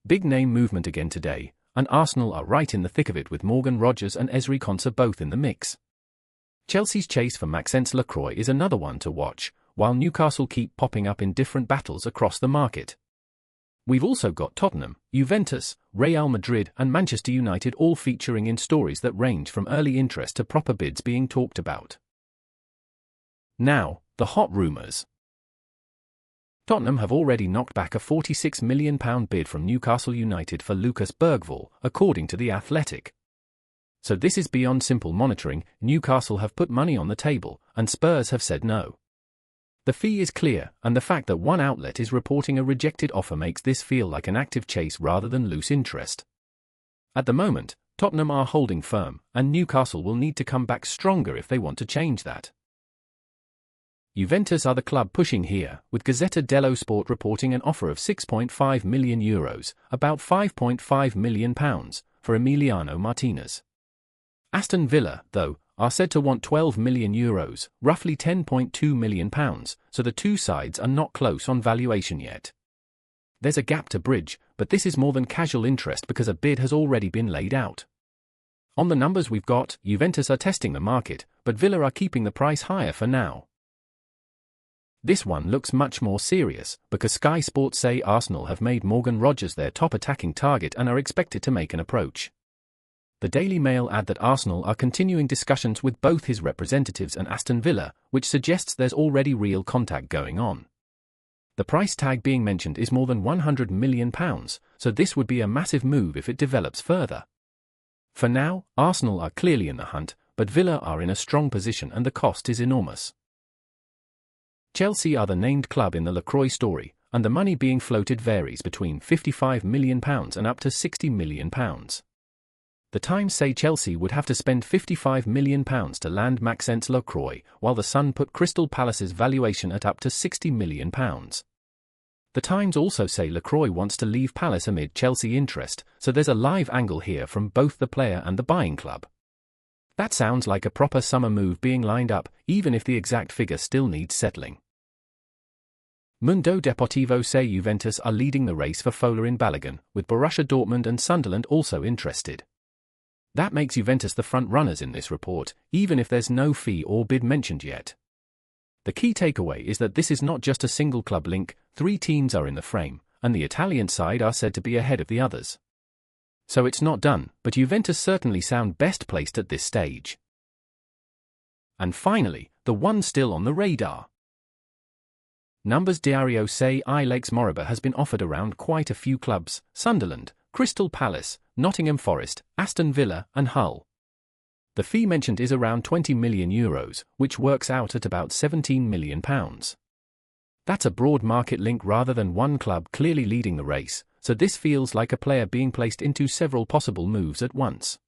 Big name movement again today, and Arsenal are right in the thick of it with Morgan Rogers and Ezri Konsa both in the mix. Chelsea's chase for Maxence Lacroix is another one to watch, while Newcastle keep popping up in different battles across the market. We've also got Tottenham, Juventus, Real Madrid and Manchester United all featuring in stories that range from early interest to proper bids being talked about. Now, the hot rumours. Tottenham have already knocked back a £46 million bid from Newcastle United for Lucas BERGVALL, according to The Athletic. So this is beyond simple monitoring. Newcastle have put money on the table, and Spurs have said no. The fee is clear, and the fact that one outlet is reporting a rejected offer makes this feel like an active chase rather than loose interest. At the moment, Tottenham are holding firm, and Newcastle will need to come back stronger if they want to change that. Juventus are the club pushing here, with Gazzetta dello Sport reporting an offer of €6.5 million, about £5.5 million, for Emiliano Martinez. Aston Villa, though, are said to want €12 million, roughly £10.2 million, so the two sides are not close on valuation yet. There's a gap to bridge, but this is more than casual interest because a bid has already been laid out. On the numbers we've got, Juventus are testing the market, but Villa are keeping the price higher for now. This one looks much more serious, because Sky Sports say Arsenal have made Morgan Rogers their top attacking target and are expected to make an approach. The Daily Mail add that Arsenal are continuing discussions with both his representatives and Aston Villa, which suggests there's already real contact going on. The price tag being mentioned is more than £100 million, so this would be a massive move if it develops further. For now, Arsenal are clearly in the hunt, but Villa are in a strong position and the cost is enormous. Chelsea are the named club in the LACROIX story, and the money being floated varies between £55 million and up to £60 million. The Times say Chelsea would have to spend £55 million to land Maxence Lacroix, while the Sun put Crystal Palace's valuation at up to £60 million. The Times also say Lacroix wants to leave Palace amid Chelsea interest, so there's a live angle here from both the player and the buying club. That sounds like a proper summer move being lined up, even if the exact figure still needs settling. Mundo Deportivo say Juventus are leading the race for Fola in Balogun, with Borussia Dortmund and Sunderland also interested. That makes Juventus the front-runners in this report, even if there's no fee or bid mentioned yet. The key takeaway is that this is not just a single club link, 3 teams are in the frame, and the Italian side are said to be ahead of the others. So it's not done, but Juventus certainly sound best placed at this stage. And finally, the one still on the radar. Numbers Diario say Alex MORIBA has been offered around quite a few clubs: Sunderland, Crystal Palace, Nottingham Forest, Aston Villa and Hull. The fee mentioned is around €20 million, which works out at about £17 million. That's a broad market link rather than one club clearly leading the race, so this feels like a player being placed into several possible moves at once.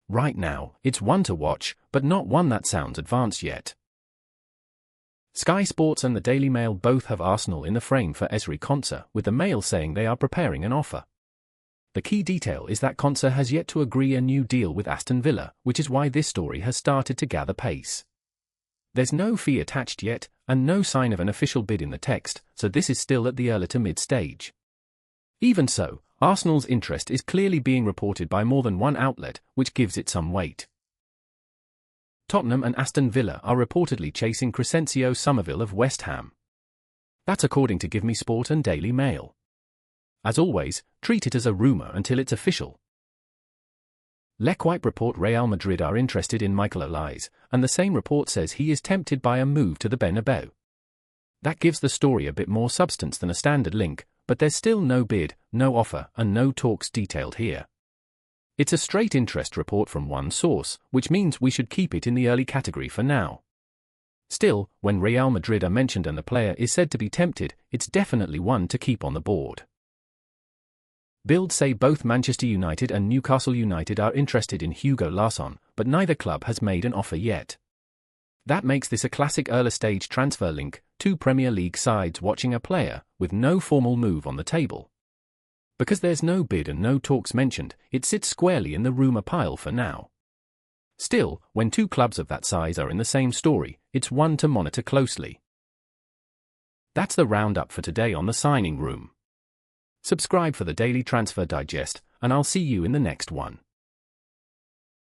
Right now, it's one to watch, but not one that sounds advanced yet. Sky Sports and the Daily Mail both have Arsenal in the frame for Ezri Konsa, with the Mail saying they are preparing an offer. The key detail is that Konsa has yet to agree a new deal with Aston Villa, which is why this story has started to gather pace. There's no fee attached yet, and no sign of an official bid in the text, so this is still at the early to mid-stage. Even so, Arsenal's interest is clearly being reported by more than one outlet, which gives it some weight. Tottenham and Aston Villa are reportedly chasing Crescencio Somerville of West Ham. That's according to Give Me Sport and Daily Mail. As always, treat it as a rumour until it's official. LACROIX report Real Madrid are interested in Michael Olise, and the same report says he is tempted by a move to the Bernabeu. That gives the story a bit more substance than a standard link, but there's still no bid, no offer, and no talks detailed here. It's a straight interest report from one source, which means we should keep it in the early category for now. Still, when Real Madrid are mentioned and the player is said to be tempted, it's definitely one to keep on the board. Bild say both Manchester United and Newcastle United are interested in Hugo Larsson, but neither club has made an offer yet. That makes this a classic early-stage transfer link, 2 Premier League sides watching a player, with no formal move on the table. Because there's no bid and no talks mentioned, it sits squarely in the rumour pile for now. Still, when 2 clubs of that size are in the same story, it's one to monitor closely. That's the roundup for today on The Signing Room. Subscribe for the daily transfer digest, and I'll see you in the next one.